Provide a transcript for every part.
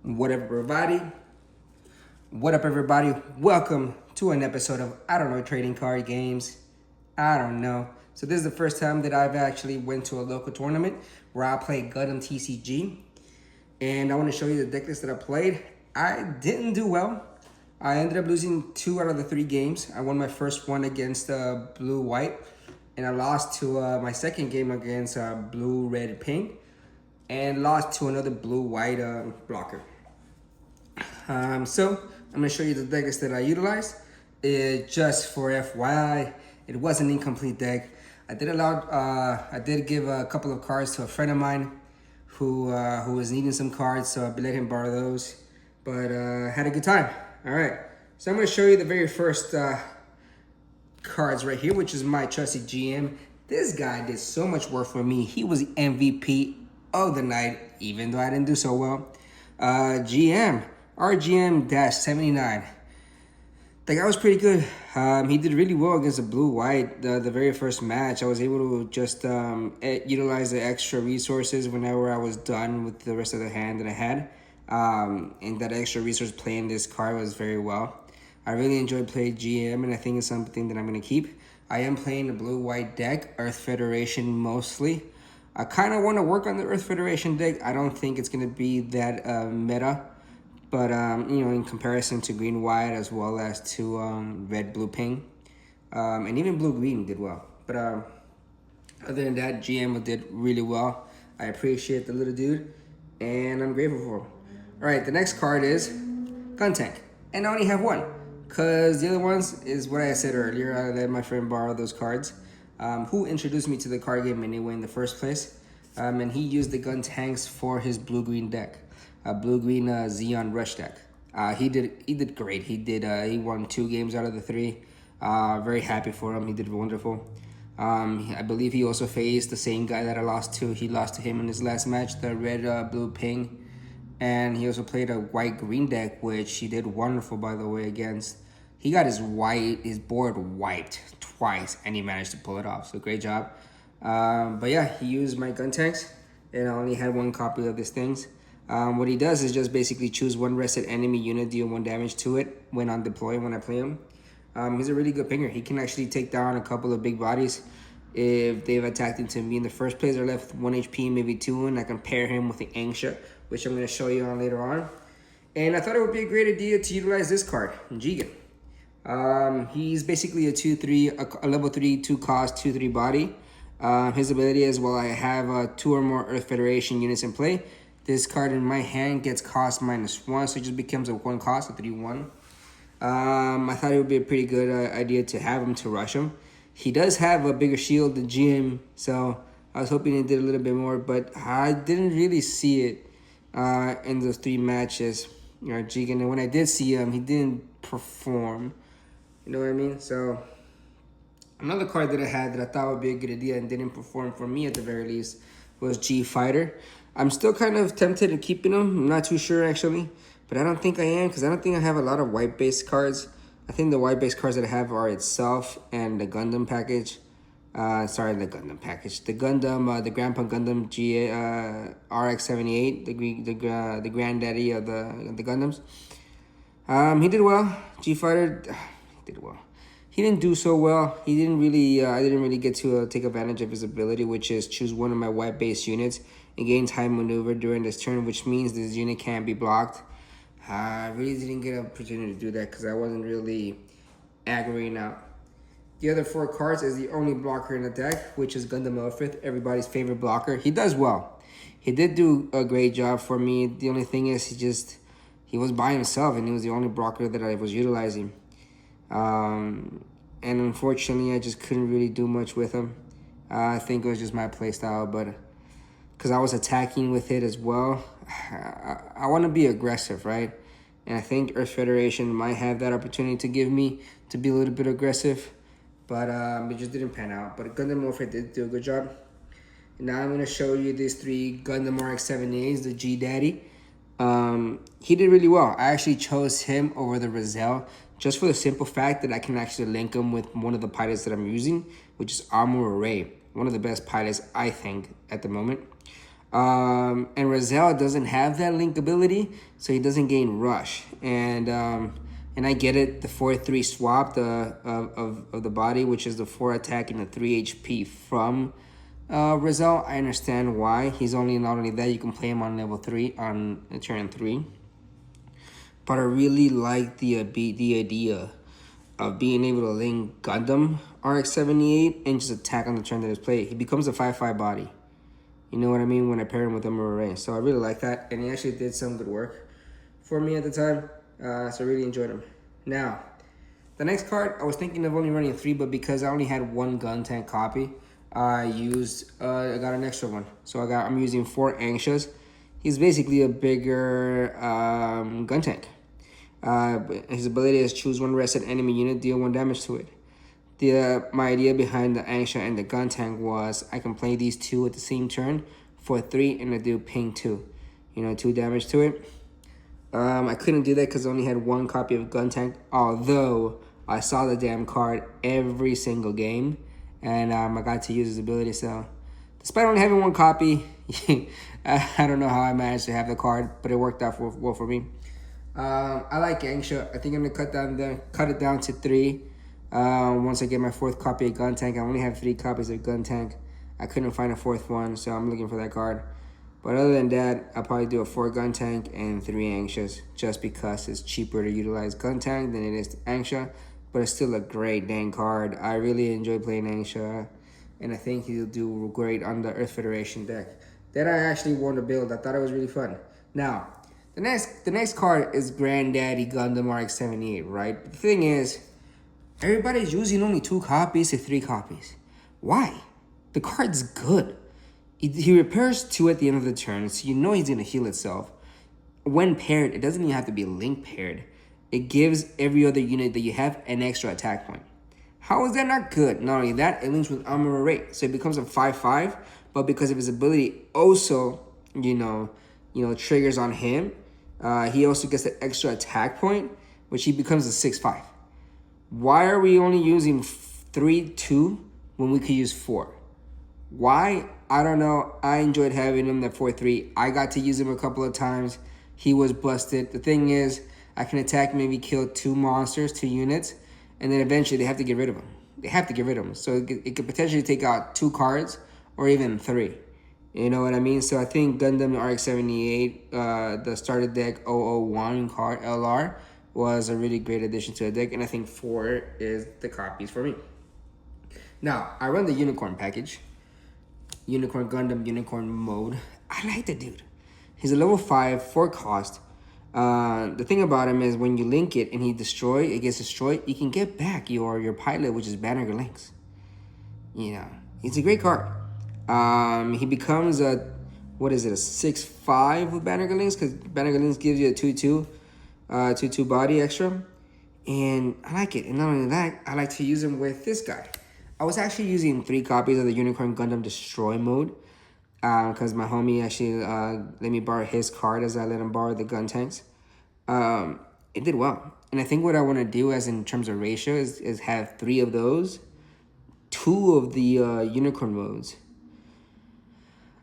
What up, everybody? What up, everybody? Welcome to an episode of I don't know trading card games. I don't know. So this is the first time that I've actually went to a local tournament where I played Gundam TCG, and I want to show you the deck list that I played. I didn't do well. I ended up losing 2 out of the 3 games. I won my first one against blue-white, and I lost to my second game against blue-red-pink, and lost to another blue-white blocker. So I'm gonna show you the deck list that I utilized. Just for FYI, it was an incomplete deck. I did give a couple of cards to a friend of mine who was needing some cards, so I let him borrow those. But had a good time. All right, so I'm gonna show you the very first cards right here, which is my trusty GM. This guy did so much work for me. He was MVP of the night, even though I didn't do so well. GM. RGM-79. The guy was pretty good. He did really well against the blue-white. The very first match, I was able to just utilize the extra resources whenever I was done with the rest of the hand that I had. And that extra resource playing this card was very well. I really enjoyed playing GM, and I think it's something that I'm going to keep. I am playing the blue-white deck, Earth Federation mostly. I kind of want to work on the Earth Federation deck. I don't think it's going to be that meta. But, in comparison to green-white as well as to red-blue-pink. And even blue-green did well. But other than that, GM did really well. I appreciate the little dude, and I'm grateful for him. All right, the next card is Gun Tank. And I only have one, because the other ones is what I said earlier. I let my friend borrow those cards, who introduced me to the card game anyway in the first place. And he used the Gun Tanks for his blue-green deck. Blue-green Xeon Rush deck. He did great. He won 2 games out of the 3. Very happy for him. He did wonderful. I believe he also faced the same guy that I lost to. He lost to him in his last match, the red blue pink, and he also played a white green deck, which he did wonderful, by the way, against. He got his board wiped twice, and he managed to pull it off. So great job. But yeah, he used my gun tanks, and I only had 1 copy of these things. What he does is just basically choose 1 rested enemy unit, deal 1 damage to it when on deploy, when I play him. He's a really good pinger. He can actually take down a couple of big bodies if they've attacked into me in the first place. They're left 1 HP, maybe 2, and I can pair him with the Angsha, which I'm going to show you on later on. And I thought it would be a great idea to utilize this card, Jigen. He's basically a level 3, 2 cost, 2/3 body. His ability is, while I have 2 or more Earth Federation units in play, this card in my hand gets cost -1, so it just becomes a 1 cost, a 3/1. I thought it would be a pretty good idea to have him to rush him. He does have a bigger shield than GM, so I was hoping he did a little bit more, but I didn't really see it in those 3 matches. Jigen, and when I did see him, he didn't perform. You know what I mean? So another card that I had that I thought would be a good idea and didn't perform for me at the very least was G Fighter. I'm still kind of tempted in keeping him. I'm not too sure, actually. But I don't think I am, because I don't think I have a lot of white-based cards. I think the white-based cards that I have are itself and the Gundam package. The Gundam, the Grandpa Gundam RX-78, the granddaddy of the Gundams. He did well. G-Fighter did well. He didn't do so well. He didn't really. I didn't really get to take advantage of his ability, which is choose 1 of my white-based units and gain time maneuver during this turn, which means this unit can't be blocked. I really didn't get an opportunity to do that because I wasn't really aggroing out. The other 4 cards is the only blocker in the deck, which is Gundam Elfrith, everybody's favorite blocker. He does well. He did do a great job for me. The only thing is he was by himself, and he was the only blocker that I was utilizing. And unfortunately, I just couldn't really do much with him. I think it was just my playstyle, but because I was attacking with it as well, I want to be aggressive, right? And I think Earth Federation might have that opportunity to give me to be a little bit aggressive, but it just didn't pan out. But Gundam Warfare did do a good job. And now I'm going to show you these 3 Gundam RX-78s, the G-Daddy. He did really well. I actually chose him over the Rizal just for the simple fact that I can actually link him with one of the pilots that I'm using, which is Armor Array. One of the best pilots, I think, at the moment. And Roselle doesn't have that link ability, so he doesn't gain rush. And I get it, the 4-3 swap of the body, which is the 4 attack and the 3 HP from Roselle. I understand why. He's only not only that, you can play him on level 3 on turn 3. But I really like the idea of being able to link Gundam RX-78 and just attack on the turn that is played. He becomes a 5-5 body. You know what I mean? When I pair him with MRA. So I really like that. And he actually did some good work for me at the time. So I really enjoyed him. Now, the next card, I was thinking of only running 3, but because I only had 1 gun tank copy, I got an extra one. So I'm using 4 Anxious. He's basically a bigger gun tank. His ability is choose 1 rested enemy unit, deal 1 damage to it. My idea behind the Angsha and the gun tank was I can play these 2 at the same turn for 3 and I do ping 2. 2 damage to it. I couldn't do that because I only had 1 copy of gun tank, although I saw the damn card every single game and I got to use his ability. So despite only having 1 copy, I don't know how I managed to have the card, but it worked out well for me. I like Angsha. I think I'm gonna cut it down to 3. Once I get my 4th copy of gun tank. I only have 3 copies of gun tank. I couldn't find a 4th one, so I'm looking for that card. But other than that, I'll probably do a 4 gun tank and 3 Anxious, just because it's cheaper to utilize gun tank than it is to Angsha. But it's still a great dang card. I really enjoy playing Angsha, and I think he'll do great on the Earth Federation deck. That I actually won the build. I thought it was really fun. Now, the next card is Granddaddy Gundam RX-78, right? The thing is, everybody's using only 2 copies to 3 copies. Why? The card's good. He repairs 2 at the end of the turn, so you know he's going to heal itself. When paired, it doesn't even have to be link paired. It gives every other unit that you have an extra attack point. How is that not good? Not only that, it links with armor rate, so it becomes a 5-5, but because of his ability also, triggers on him, he also gets the extra attack point, which he becomes a 6-5. Why are we only using 3-2 when we could use 4? Why? I don't know. I enjoyed having him at 4-3. I got to use him a couple of times. He was busted. The thing is, I can attack, maybe kill 2 monsters, 2 units, and then eventually they have to get rid of him. They have to get rid of him. So it could potentially take out 2 cards or even 3. You know what I mean? So I think Gundam RX-78, the starter deck 001 card LR, was a really great addition to the deck, and I think 4 is the copies for me. Now, I run the Unicorn package. Unicorn Gundam, Unicorn mode. I like the dude. He's a level 5, 4 cost. The thing about him is when you link it and it gets destroyed, you can get back your pilot, which is Banner Links. He's a great card. He becomes a 6-5 with Banner Links, because Banner Links gives you a 2-2. 2-2 body extra, and I like it. And not only that, I like to use him with this guy. I was actually using 3 copies of the Unicorn Gundam Destroy mode, because my homie actually let me borrow his card as I let him borrow the gun tanks. It did well, and I think what I want to do, as in terms of ratio, is have 3 of those, 2 of the Unicorn modes.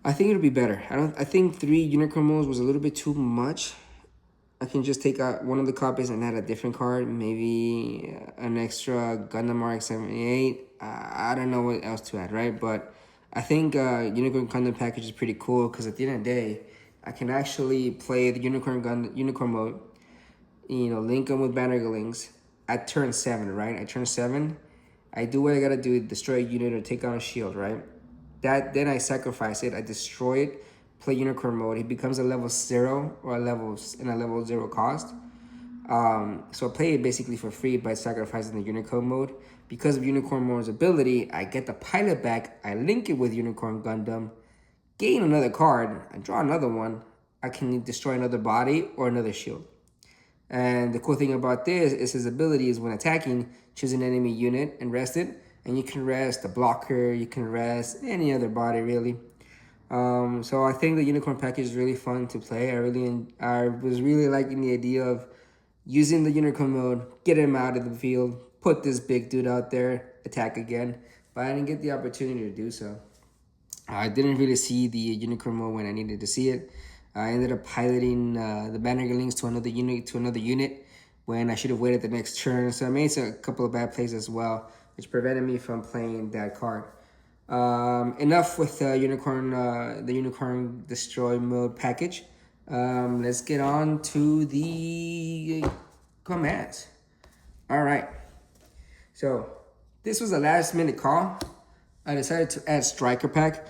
I think it'll be better. I think 3 Unicorn modes was a little bit too much. I can just take out 1 of the copies and add a different card, maybe an extra Gundam RX-78. I don't know what else to add, right? But I think Unicorn Gundam package is pretty cool, because at the end of the day, I can actually play the Unicorn mode, link them with Banner Links at turn 7, right? At turn 7, I do what I gotta do, destroy a unit or take out a shield, right? Then I sacrifice it, I destroy it, play Unicorn mode. He becomes a level 0 or a level 0 cost. So I play it basically for free by sacrificing the Unicorn mode. Because of Unicorn mode's ability, I get the pilot back, I link it with Unicorn Gundam, gain another card, I draw another one, I can destroy another body or another shield. And the cool thing about this is his ability is when attacking, choose an enemy unit and rest it, and you can rest a blocker, you can rest any other body really. So I think the Unicorn package is really fun to play. I was really liking the idea of using the Unicorn mode, get him out of the field, put this big dude out there, attack again, but I didn't get the opportunity to do so. I didn't really see the unicorn mode when I needed to see it. I ended up piloting the Banner links to another unit when I should have waited the next turn. So I made a couple of bad plays as well, which prevented me from playing that card. Enough with the unicorn destroy mode package. Let's get on to the commands. All right. So this was a last minute call. I decided to add Striker Pack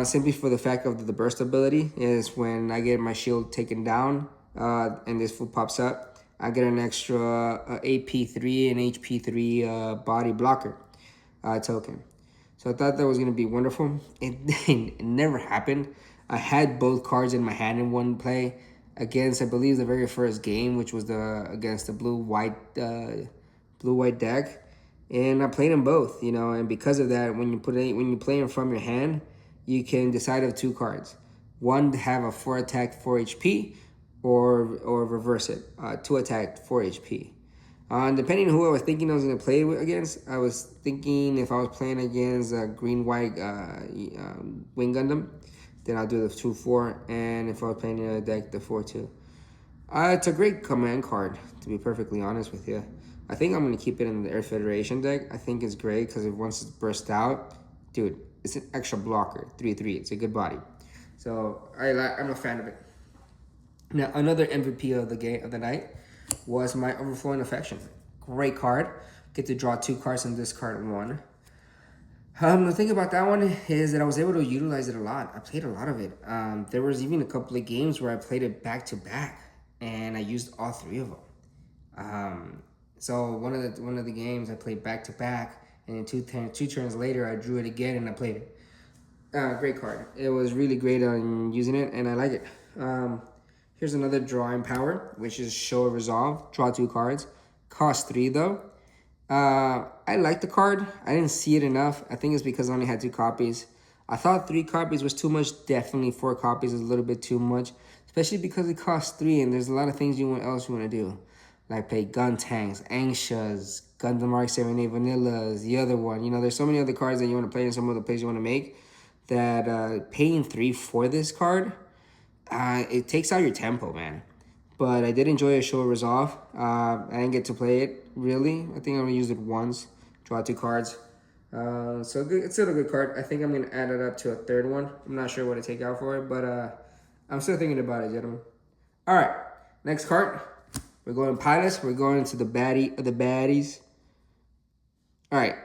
simply for the fact of the burst ability is when I get my shield taken down and this food pops up, I get an extra AP3 and HP3 body blocker token. So I thought that was going to be wonderful. It never happened. I had both cards in my hand in one play against, I believe, the very first game, which was against the blue-white deck. And I played them both, and because of that, when you play them from your hand, you can decide of two cards. One to have a 4 attack, 4 HP, or reverse it, 2 attack, 4 HP. Depending on who I was thinking I was going to play against, I was thinking if I was playing against a green-white Wing Gundam, then I'll do the 2-4, and if I was playing in a deck, the 4-2. It's a great command card, to be perfectly honest with you. I think I'm going to keep it in the Earth Federation deck. I think it's great because once it's burst out, dude, it's an extra blocker, 3/3. It's a good body. So I'm a fan of it. Now, another MVP of the night was my Overflowing Affection. Great card. Get to draw 2 cards and discard 1. The thing about that one is that I was able to utilize it a lot. I played a lot of it. There was even a couple of games where I played it back to back, and I used all 3 of them. So one of the games I played back to back, and then two turns later I drew it again and I played it. Great card. It was really great on using it, and I like it. Here's another drawing power, which is Show Resolve. Draw 2 cards. Cost 3 though. I like the card. I didn't see it enough. I think it's because I only had 2 copies. I thought 3 copies was too much. Definitely 4 copies is a little bit too much, especially because it costs 3 and there's a lot of things else you want to do. Like play Gun Tanks, Anxias, Gundam Mark 78 Vanillas, the other one. There's so many other cards that you want to play and some other plays you want to make that paying 3 for this card, it takes out your tempo, man. But I did enjoy a Show Resolve. I didn't get to play it, really. I think I'm going to use it once, draw 2 cards. So good. It's still a good card. I think I'm going to add it up to a 3rd one. I'm not sure what to take out for it, but I'm still thinking about it, gentlemen. All right, next card. We're going pilots. We're going to the baddies. All right.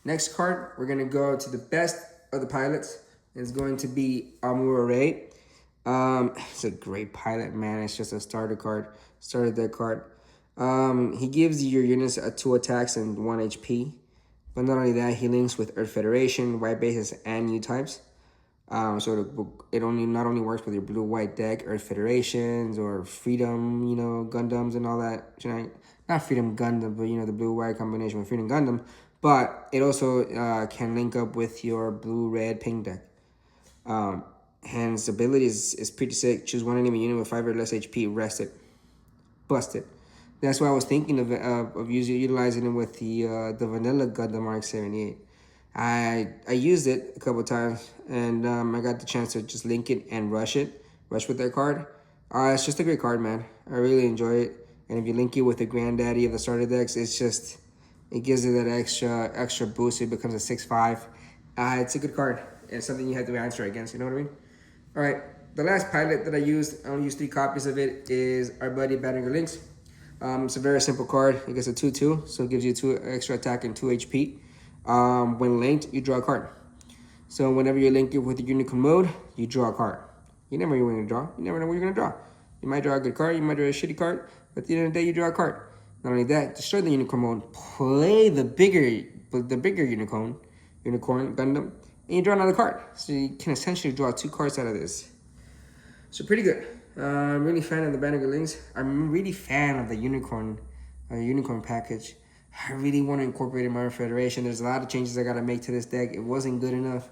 Next card, we're going to go to the best of the pilots. It's going to be Amuro Ray. It's a great pilot, man. It's just a starter deck card. He gives your units 2 attacks and 1 HP. But not only that, he links with Earth Federation, white bases, and new types. So it not only works with your blue-white deck, Earth Federations, or Freedom, Gundams and all that. Not Freedom Gundam, but, the blue-white combination with Freedom Gundam. But it also can link up with your blue-red pink deck. His ability is pretty sick. Choose one enemy unit with 5 or less HP, rest it. Bust it. That's why I was thinking of utilizing it with the vanilla Gundam Mark 78. I used it a couple times, and I got the chance to just link it and rush with that card. It's just a great card, man. I really enjoy it. And if you link it with the granddaddy of the starter decks, it gives it that extra boost. It becomes a 6/5. It's a good card. It's something you have to answer against, you know what I mean? All right, the last pilot that I only used 3 copies of it, is our buddy Banner Links. It's a very simple card. It gets a 2/2, so it gives you 2 extra attack and 2 HP. When linked, you draw a card. So whenever you link it with the unicorn mode, you draw a card. You never know what you're going to draw. You never know what you're going to draw. You might draw a good card, you might draw a shitty card, but at the end of the day, you draw a card. Not only that, destroy the unicorn mode, play the bigger unicorn Gundam, and you draw another card. So you can essentially draw 2 cards out of this. So pretty good. I'm really fan of the Banner Links. I'm really fan of the unicorn package. I really want to incorporate it in my Federation. There's a lot of changes I got to make to this deck. It wasn't good enough,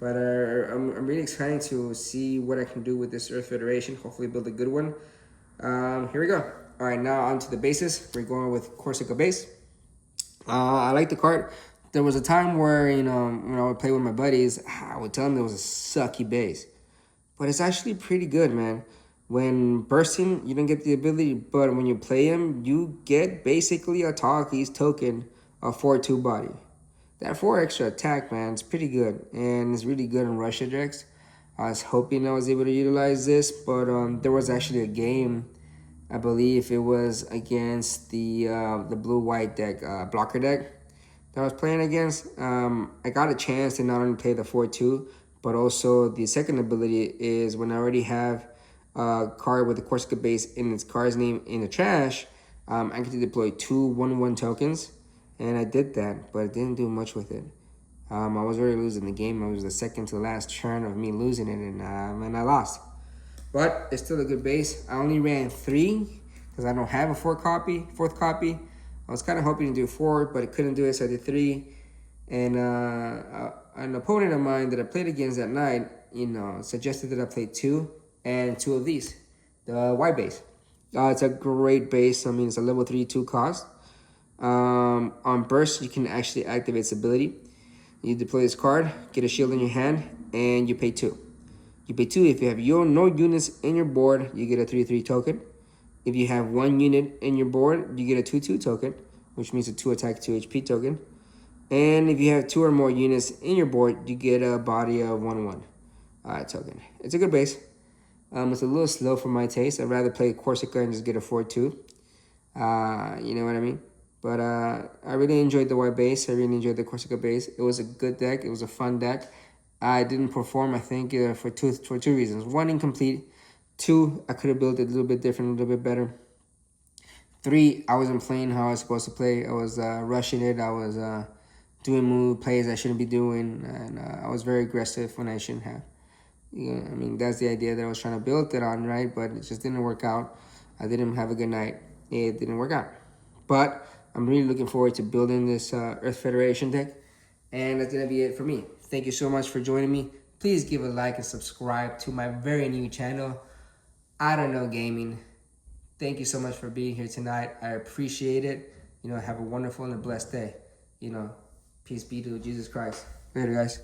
but I'm really excited to see what I can do with this Earth Federation. Hopefully build a good one. Here we go. All right, now on to the bases. We're going with Corsica base. I like the card. There was a time where, when I would play with my buddies, I would tell them it was a sucky base. But it's actually pretty good, man. When bursting, you don't get the ability, but when you play him, you get basically a Talkies token of 4-2 body. That 4 extra attack, man, it's pretty good. And it's really good in Russia decks. I was hoping I was able to utilize this, but there was actually a game, I believe it was against the blue-white deck, blocker deck that I was playing against. I got a chance to not only play the 4-2, but also the second ability is when I already have a card with the Corsica base in its card's name in the trash, I get to deploy 2 1/1 tokens, and I did that, but I didn't do much with it. I was already losing the game. It was the second to the last turn of me losing it, and I lost. But it's still a good base. I only ran 3 because I don't have a fourth copy. I was kind of hoping to do 4, but I couldn't do it, so I did 3. And an opponent of mine that I played against that night, suggested that I play 2 and 2 of these, the white base. It's a great base. I mean, it's a level 3/2 cost. On burst, you can actually activate its ability. You deploy this card, get a shield in your hand, and you pay 2. You pay 2 if you have no units in your board, you get a 3/3 token. If you have 1 unit in your board, you get a 2/2 token, which means a 2 attack, 2 HP token. And if you have 2 or more units in your board, you get a body of 1/1 token. It's a good base. It's a little slow for my taste. I'd rather play Corsica and just get a 4/2. You know what I mean? But I really enjoyed the white base. I really enjoyed the Corsica base. It was a good deck. It was a fun deck. I didn't perform, I think, for two reasons. 1, incomplete. 2, I could have built it a little bit different, a little bit better. 3, I wasn't playing how I was supposed to play. I was rushing it. I was doing move plays I shouldn't be doing, and I was very aggressive when I shouldn't have. I mean, that's the idea that I was trying to build it on, right? But it just didn't work out. I didn't have a good night. It didn't work out. But I'm really looking forward to building this Earth Federation deck, and that's going to be it for me. Thank you so much for joining me. Please give a like and subscribe to my very new channel, I Don't Know Gaming. Thank you so much for being here tonight. I appreciate it. Have a wonderful and a blessed day. Peace be to Jesus Christ. Later, guys.